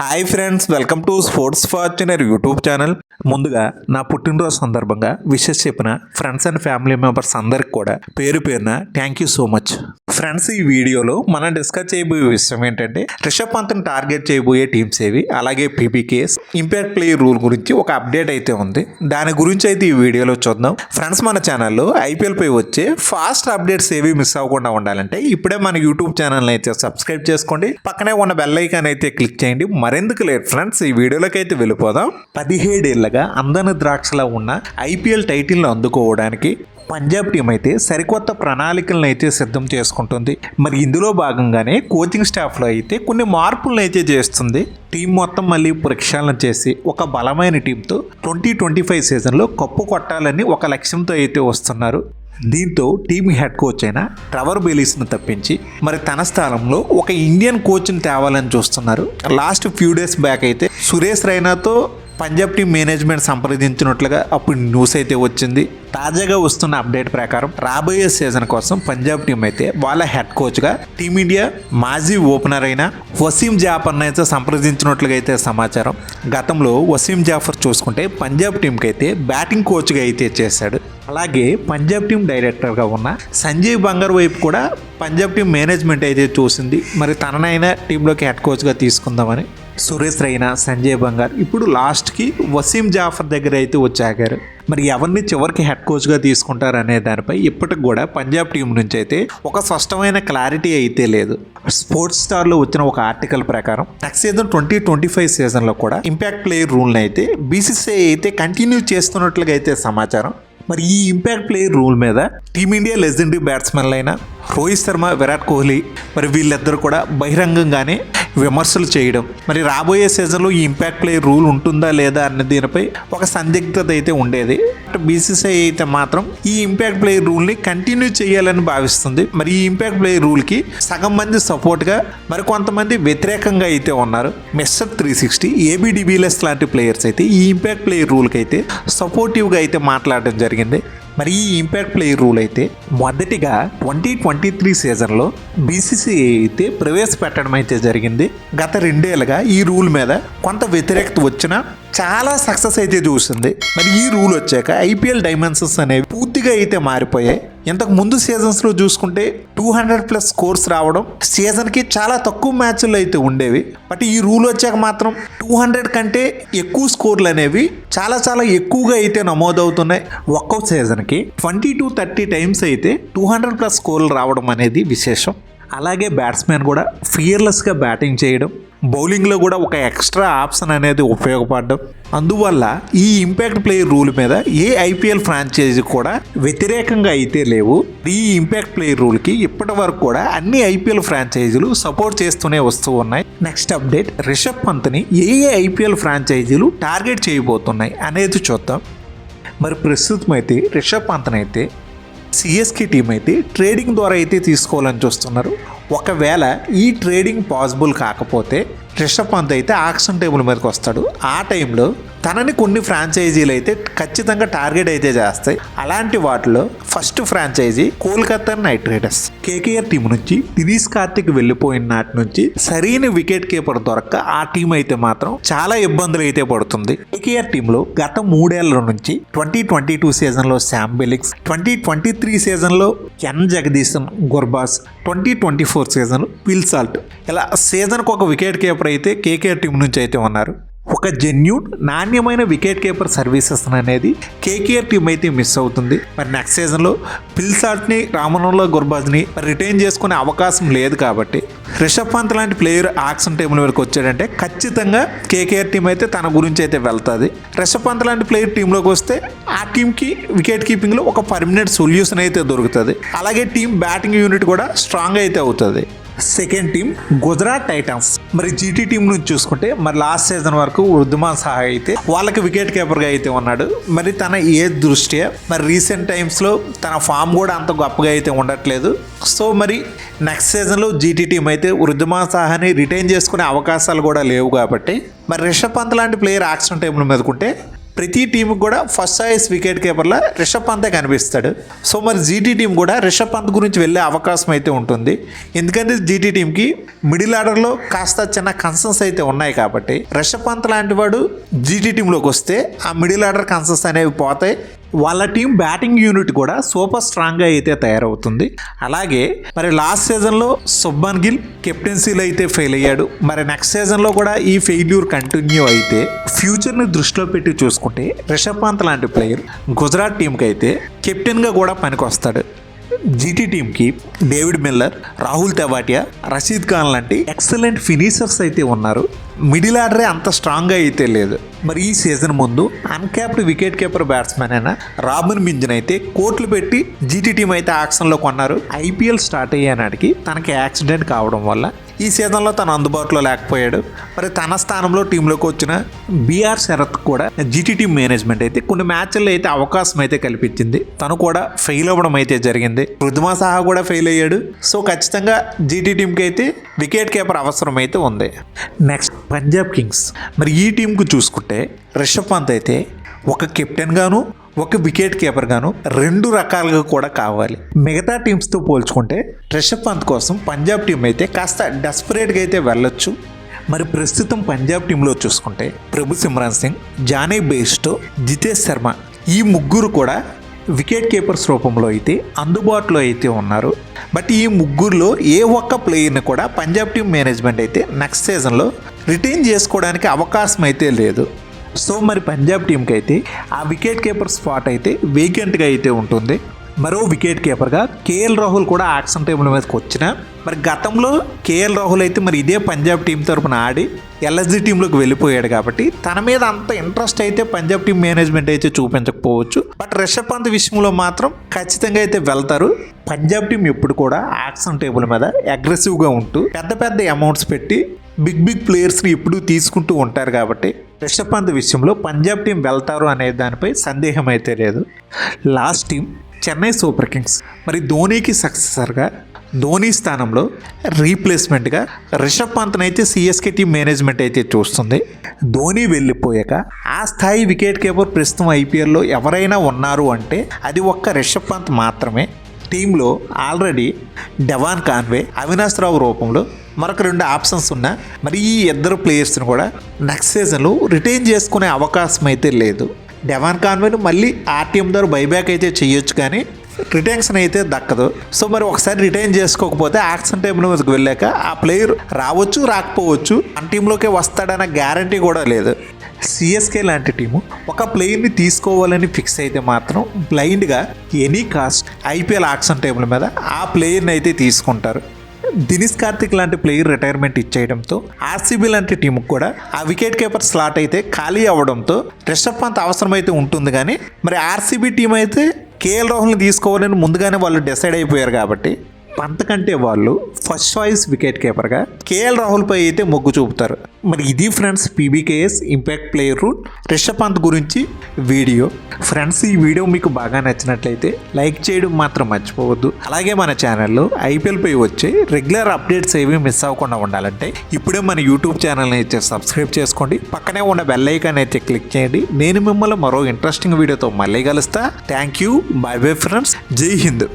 Hi friends, welcome to sports Fortuner YouTube channel. ముందుగా నా పుట్టినరోజు సందర్భంగా విషెస్ చెప్పిన ఫ్రెండ్స్ అండ్ ఫ్యామిలీ మెంబర్స్ అందరికి కూడా పేరు పేరున thank you so much. Friends, ఈ వీడియోలో మనం డిస్కస్ చేయబోయే విషయం ఏంటంటే రిషబ్ పంత్ని టార్గెట్ చేయబోయే టీమ్స్ ఏవి, అలాగే పీపీకేస్ ఇంపాక్ట్ ప్లేయర్ రూల్ గురించి ఒక అప్డేట్ అయితే ఉంది. దాని గురించి అయితే ఈ వీడియోలో చూద్దాం. ఫ్రెండ్స్, మన ఛానల్లో ఐపీఎల్ పై వచ్చే ఫాస్ట్ అప్డేట్స్ ఏవి మిస్ అవ్వకుండా ఉండాలంటే ఇప్పుడే మన యూట్యూబ్ ఛానల్ అయితే సబ్స్క్రైబ్ చేసుకోండి. పక్కనే ఉన్న బెల్ ఐకాన్ అయితే క్లిక్ చేయండి. మరెందుకు లేదు ఫ్రెండ్స్, ఈ వీడియోలోకి అయితే వెళ్ళిపోదాం. 17 ఏళ్లగా అందని ద్రాక్షలా ఉన్న ఐపీఎల్ టైటిల్ను అందుకోవడానికి పంజాబ్ టీం అయితే సరికొత్త ప్రణాళికలను అయితే సిద్ధం చేసుకుంటుంది. మరి ఇందులో భాగంగానే కోచింగ్ స్టాఫ్లో అయితే కొన్ని మార్పులను అయితే చేస్తుంది. టీం మొత్తం మళ్ళీ ప్రక్షాళన చేసి ఒక బలమైన టీంతో 2025 సీజన్లో కప్పు కొట్టాలని ఒక లక్ష్యంతో అయితే వస్తున్నారు. దీంతో టీం హెడ్ కోచ్ అయిన ట్రెవర్ బెలీస్ను తప్పించి మరి తన స్థానంలో ఒక ఇండియన్ కోచ్ని తేవాలని చూస్తున్నారు. లాస్ట్ ఫ్యూ డేస్ బ్యాక్ అయితే సురేష్ రైనాతో పంజాబ్ టీం మేనేజ్మెంట్ సంప్రదించినట్లుగా అప్పుడు న్యూస్ అయితే వచ్చింది. తాజాగా వస్తున్న అప్డేట్ ప్రకారం రాబోయే సీజన్ కోసం పంజాబ్ టీం అయితే వాళ్ళ హెడ్ కోచ్గా టీమిండియా మాజీ ఓపెనర్ అయిన వసీం జాఫర్ని అయితే సంప్రదించినట్లుగా అయితే సమాచారం. గతంలో వసీం జాఫర్ చూసుకుంటే పంజాబ్ టీంకి అయితే బ్యాటింగ్ కోచ్గా అయితే చేశాడు. అలాగే పంజాబ్ టీం డైరెక్టర్గా ఉన్న సంజయ్ బంగర్ వైపు కూడా పంజాబ్ టీం మేనేజ్మెంట్ అయితే చూసింది. మరి తననైనా టీంలోకి హెడ్ కోచ్గా తీసుకుందామని సురేష్ రైనా, సంజయ్ బంగార్ ఇప్పుడు లాస్ట్కి వసీం జాఫర్ దగ్గర అయితే వచ్చాగారు. మరి ఎవరిని చివరికి హెడ్ కోచ్గా తీసుకుంటారు అనే దానిపై ఇప్పటికి కూడా పంజాబ్ టీం నుంచి అయితే ఒక స్పష్టమైన క్లారిటీ అయితే లేదు. స్పోర్ట్స్ స్టార్లో వచ్చిన ఒక ఆర్టికల్ ప్రకారం నెక్స్ట్ సీజన్ 2025 సీజన్లో కూడా ఇంపాక్ట్ ప్లేయర్ రూల్ని అయితే బీసీసీఐ అయితే కంటిన్యూ చేస్తున్నట్లుగా అయితే సమాచారం. మరి ఈ ఇంపాక్ట్ ప్లేయర్ రూల్ మీద టీమిండియా లెజెండరీ బ్యాట్స్మెన్లు అయిన రోహిత్ శర్మ, విరాట్ కోహ్లీ మరి వీళ్ళిద్దరు కూడా బహిరంగంగానే విమర్శలు చేయడం, మరి రాబోయే సీజన్లో ఈ ఇంపాక్ట్ ప్లేయర్ రూల్ ఉంటుందా లేదా అన్న దీనిపై ఒక సందిగ్ధత అయితే ఉండేది. బీసీసీఐ అయితే మాత్రం ఈ ఇంపాక్ట్ ప్లేయర్ రూల్ని కంటిన్యూ చేయాలని భావిస్తుంది. మరి ఈ ఇంపాక్ట్ ప్లేయర్ రూల్కి సగం మంది సపోర్ట్గా, మరి కొంతమంది వ్యతిరేకంగా అయితే ఉన్నారు. మిస్టర్ 360, ఏబీ డివిలియర్స్ లాంటి ప్లేయర్స్ అయితే ఈ ఇంపాక్ట్ ప్లేయర్ రూల్కి అయితే సపోర్టివ్గా అయితే మాట్లాడడం జరిగింది. మరి ఈ ఇంపాక్ట్ ప్లేయర్ రూల్ అయితే మొదటిగా 2023 సీజన్లో బీసీసీఐ అయితే ప్రవేశపెట్టడం అయితే జరిగింది. గత 2 ఏళ్ళుగా ఈ రూల్ మీద కొంత వ్యతిరేకత వచ్చినా చాలా సక్సెస్ అయితే చూసింది. మరి ఈ రూల్ వచ్చాక ఐపీఎల్ డైమెన్షన్స్ అనేవి పూర్తిగా అయితే మారిపోయాయి. ఇంతకు ముందు సీజన్స్లో చూసుకుంటే 200+ స్కోర్స్ రావడం, సీజన్కి చాలా తక్కువ మ్యాచ్లు అయితే ఉండేవి. బట్ ఈ రూల్ వచ్చాక మాత్రం 200 కంటే ఎక్కువ స్కోర్లు అనేవి చాలా చాలా ఎక్కువగా అయితే నమోదవుతున్నాయి. ఒక్కో సీజన్కి 20 to 30 టైమ్స్ అయితే 200+ స్కోర్లు రావడం అనేది విశేషం. అలాగే బ్యాట్స్మెన్ కూడా ఫియర్లెస్గా బ్యాటింగ్ చేయడం, బౌలింగ్లో కూడా ఒక ఎక్స్ట్రా ఆప్షన్ అనేది ఉపయోగపడడం. అందువల్ల ఈ ఇంపాక్ట్ ప్లేయర్ రూల్ మీద ఏ ఐపీఎల్ ఫ్రాంచైజీ కూడా వ్యతిరేకంగా అయితే లేవు. ఈ ఇంపాక్ట్ ప్లేయర్ రూల్కి ఇప్పటి వరకు కూడా అన్ని ఐపీఎల్ ఫ్రాంచైజీలు సపోర్ట్ చేస్తూనే వస్తూ ఉన్నాయి. నెక్స్ట్ అప్డేట్, రిషబ్ పంత్ని ఏ ఐపీఎల్ ఫ్రాంచైజీలు టార్గెట్ చేయబోతున్నాయి అనేది చూద్దాం. మరి ప్రస్తుతం అయితే రిషబ్ పంత్ని అయితే సిఎస్కే టీం అయితే ట్రేడింగ్ ద్వారా అయితే తీసుకోవాలని చూస్తున్నారు. ఒకవేళ ఈ ట్రేడింగ్ పాసిబుల్ కాకపోతే రిషబ్ పంత్ అయితే ఆక్షన్ టేబుల్ మీదకి వస్తాడు. ఆ టైంలో తనని కొన్ని ఫ్రాంచైజీలు అయితే ఖచ్చితంగా టార్గెట్ అయితే చేస్తాయి. అలాంటి వాటిలో first franchise Kolkata Knight Riders. KKR team నుంచి దినేష్ కార్తిక్ వెళ్ళిపోయిన నాటి నుంచి సరైన వికెట్ కీపర్ దొరక్క ఆ టీం అయితే మాత్రం చాలా ఇబ్బందులు అయితే పడుతుంది. కేకేఆర్ టీంలో గత 3 ఏళ్ల నుంచి 2022 సీజన్లో శామ్ బిలిక్స్, 2023 సీజన్లో can Jagadeesan Gurbaz, 2024 season will salt, ఇలా సీజన్కు ఒక వికెట్ కీపర్ అయితే కేకేఆర్ టీం నుంచి అయితే ఉన్నారు. ఒక జెన్యూన్ నాణ్యమైన వికెట్ కీపర్ సర్వీసెస్ అనేది కేకేఆర్ టీం అయితే మిస్ అవుతుంది. మరి నెక్స్ట్ సీజన్లో పిల్సాల్ట్ని, రామనోలా గుర్బాజ్ని రిటైన్ చేసుకునే అవకాశం లేదు. కాబట్టి రిషబ్ పంత్ లాంటి ప్లేయర్ ఆక్షన్ టేబుల్ వరకు వచ్చాడంటే ఖచ్చితంగా కేకేఆర్ టీం అయితే తన గురించి అయితే వెళ్తుంది. రిషబ్ పంత్ లాంటి ప్లేయర్ టీంలోకి వస్తే ఆ టీంకి వికెట్ కీపింగ్లో ఒక పర్మనెంట్ సొల్యూషన్ అయితే దొరుకుతుంది. అలాగే టీం బ్యాటింగ్ యూనిట్ కూడా స్ట్రాంగ్ అయితే అవుతుంది. Second team Gujarat Titans. మరి జీటీ టీం నుంచి చూసుకుంటే మరి లాస్ట్ సీజన్ వరకు వృద్ధిమాన్ సాహా అయితే వాళ్ళకి వికెట్ కీపర్గా అయితే ఉన్నాడు. మరి తన ఏజ్ దృష్ట్యా మరి రీసెంట్ టైమ్స్లో తన ఫామ్ కూడా అంత గొప్పగా అయితే ఉండట్లేదు. సో మరి నెక్స్ట్ సీజన్లో జీటీ టీం అయితే వృద్ధిమాన్ సాహాని రిటైన్ చేసుకునే అవకాశాలు కూడా లేవు. కాబట్టి మరి రిషబ్ పంత్ లాంటి ప్లేయర్ ఆక్షన్ టేబుల్ మీదకుంటే ప్రతి టీంకి కూడా ఫస్ట్ చాయిస్ వికెట్ కీపర్లా రిషబ్ పంతే కనిపిస్తాడు. సో మరి జీటీ టీం కూడా రిషబ్ పంత్ గురించి వెళ్ళే అవకాశం అయితే ఉంటుంది. ఎందుకంటే జీటీ టీంకి మిడిల్ ఆర్డర్లో కాస్త చిన్న కన్సర్న్స్ అయితే ఉన్నాయి కాబట్టి రిషబ్ పంత్ లాంటి వాడు జీటీ టీంలోకి వస్తే ఆ మిడిల్ ఆర్డర్ కన్సర్న్స్ అనేవి పోతాయి. వాళ్ళ టీం బ్యాటింగ్ యూనిట్ కూడా సూపర్ స్ట్రాంగ్గా అయితే తయారవుతుంది. అలాగే మరి లాస్ట్ సీజన్లో శుభ్మన్ గిల్ కెప్టెన్సీలో అయితే ఫెయిల్ అయ్యాడు. మరి నెక్స్ట్ సీజన్లో కూడా ఈ ఫెయిల్యూర్ కంటిన్యూ అయితే ఫ్యూచర్ని దృష్టిలో పెట్టి చూసుకుంటే రిషబ్ పంత్ లాంటి ప్లేయర్ గుజరాత్ టీంకి అయితే కెప్టెన్గా కూడా పనికొస్తాడు. జీటీ టీంకి డేవిడ్ మిల్లర్, రాహుల్ తెవాటియా, రషీద్ ఖాన్ లాంటి ఎక్సలెంట్ ఫినిషర్స్ అయితే ఉన్నారు. మిడిల్ ఆర్డరే అంత స్ట్రాంగ్గా అయితే లేదు. మరి ఈ సీజన్ ముందు అన్క్యాప్డ్ వికెట్ కీపర్ బ్యాట్స్మెన్ అయిన రాబిన్ మింజన్ అయితే కోట్లు పెట్టి జీటీ టీం అయితే ఆక్షన్లో కొన్నారు. ఐపీఎల్ స్టార్ట్ అయ్యే నాటికి తనకి యాక్సిడెంట్ కావడం వల్ల ఈ సీజన్లో తను అందుబాటులో లేకపోయాడు. మరి తన స్థానంలో టీంలోకి వచ్చిన బీఆర్ శరత్ కూడా జీటీ టీం మేనేజ్మెంట్ అయితే కొన్ని మ్యాచ్ల్లో అయితే అవకాశం అయితే కల్పించింది. తను కూడా ఫెయిల్ అవ్వడం అయితే జరిగింది. రుద్మా సాహా కూడా ఫెయిల్ అయ్యాడు. సో ఖచ్చితంగా జీటీ టీంకి అయితే వికెట్ కీపర్ అవసరం అయితే ఉంది. Next Punjab Kings. మరి ఈ టీంకు చూసుకుంటే రిషబ్ పంత్ అయితే ఒక కెప్టెన్ గాను ఒక వికెట్ కీపర్ గాను రెండు రకాలుగా కూడా కావాలి. మిగతా టీమ్స్తో పోల్చుకుంటే రిషబ్ పంత్ కోసం పంజాబ్ టీం అయితే కాస్త డెస్పరేట్గా అయితే వెళ్ళొచ్చు. మరి ప్రస్తుతం పంజాబ్ టీంలో చూసుకుంటే ప్రభు సిమ్రాన్ సింగ్, జానీ బెయిర్స్టో, జితేష్ శర్మ ఈ ముగ్గురు కూడా వికెట్ కీపర్స్ రూపంలో అయితే అందుబాటులో అయితే ఉన్నారు. బట్ ఈ ముగ్గురులో ఏ ఒక్క ప్లేయర్ని కూడా పంజాబ్ టీం మేనేజ్మెంట్ అయితే నెక్స్ట్ సీజన్లో రిటైన్ చేసుకోవడానికి అవకాశం అయితే లేదు. సో మరి పంజాబ్ టీంకి అయితే ఆ వికెట్ కీపర్ స్పాట్ అయితే వేకెంట్గా అయితే ఉంటుంది. మరో వికెట్ కీపర్గా కేఎల్ రాహుల్ కూడా యాక్షన్ టేబుల్ మీదకి వచ్చిన మరి గతంలో కేఎల్ రాహుల్ అయితే మరి ఇదే పంజాబ్ టీం తరపున ఆడి ఎల్ఎస్జీ టీంలోకి వెళ్ళిపోయాడు కాబట్టి తన మీద అంత ఇంట్రెస్ట్ అయితే పంజాబ్ టీం మేనేజ్మెంట్ అయితే చూపించకపోవచ్చు. బట్ రిషబ్ పంత్ విషయంలో మాత్రం ఖచ్చితంగా అయితే వెళ్తారు. పంజాబ్ టీం ఎప్పుడు కూడా యాక్షన్ టేబుల్ మీద అగ్రెసివ్గా ఉంటూ పెద్ద పెద్ద అమౌంట్స్ పెట్టి బిగ్ ప్లేయర్స్ని ఎప్పుడూ తీసుకుంటూ ఉంటారు కాబట్టి రిషబ్ పంత్ విషయంలో పంజాబ్ టీం వెళ్తారు అనే దానిపై సందేహం అయితే లేదు. Last team Chennai super Kings. మరి ధోనీకి సక్సెసర్గా ధోనీ స్థానంలో రీప్లేస్మెంట్గా రిషబ్ పంత్ని అయితే సిఎస్కే టీం మేనేజ్మెంట్ అయితే చూస్తుంది. ధోనీ వెళ్ళిపోయాక ఆ స్థాయి వికెట్ కీపర్ ప్రస్తుతం ఐపీఎల్లో ఎవరైనా ఉన్నారు అంటే అది ఒక్క రిషబ్ పంత్ మాత్రమే. టీంలో ఆల్రెడీ డెవాన్ కాన్వే, అవినాష్ రావు రూపంలో మరొక రెండు ఆప్షన్స్ ఉన్నా మరి ఈ ఇద్దరు ప్లేయర్స్ని కూడా నెక్స్ట్ సీజన్లో రిటైన్ చేసుకునే అవకాశం అయితే లేదు. డెవాన్ కాన్వేను మళ్ళీ ఆర్టీఎం ద్వారా బైబ్యాక్ అయితే చేయొచ్చు కానీ రిటైన్షన్ అయితే దక్కదు. సో మరి ఒకసారి రిటైన్ చేసుకోకపోతే యాక్షన్ టైంలో మీదకి వెళ్ళాక ఆ ప్లేయర్ రావచ్చు రాకపోవచ్చు, మన టీంలోకి వస్తాడన్న గ్యారంటీ కూడా లేదు. సిఎస్కే లాంటి టీము ఒక ప్లేయర్ని తీసుకోవాలని ఫిక్స్ అయితే మాత్రం బ్లైండ్గా any cost IPL auction table మీద ఆ ప్లేయర్ని అయితే తీసుకుంటారు. దినేష్ కార్తిక్ లాంటి ప్లేయర్ రిటైర్మెంట్ ఇచ్చేయడంతో ఆర్సీబీ లాంటి టీంకి కూడా ఆ వికెట్ కీపర్ స్లాట్ అయితే ఖాళీ అవ్వడంతో రిషబ్ పంత్ అవసరం అయితే ఉంటుంది. కానీ మరి ఆర్సీబీ టీం అయితే కేఎల్ రాహుల్ని తీసుకోవాలని ముందుగానే వాళ్ళు డిసైడ్ అయిపోయారు కాబట్టి పంత్ కంటే వాళ్ళు ఫస్ట్ చాయిస్ వికెట్ కీపర్గా కేఎల్ రాహుల్పై అయితే మొగ్గు చూపుతారు. మరి ఇది friends PBKS impact player rule Rishabh Pant గురించి వీడియో. ఫ్రెండ్స్ ఈ వీడియో మీకు బాగా నచ్చినట్లయితే లైక్ చేయడం మాత్రం మర్చిపోవద్దు. అలాగే మన ఛానల్లో ఐపీఎల్పై వచ్చే రెగ్యులర్ అప్డేట్స్ ఏవి మిస్ అవ్వకుండా ఉండాలంటే ఇప్పుడే మన యూట్యూబ్ ఛానల్ని అయితే సబ్స్క్రైబ్ చేసుకోండి. పక్కనే ఉన్న బెల్ ఐకాన్ అయితే క్లిక్ చేయండి. నేను మిమ్మల్ని మరో ఇంట్రెస్టింగ్ వీడియోతో మళ్ళీ కలుస్తా. Thank you. By bye friends. జై హింద్.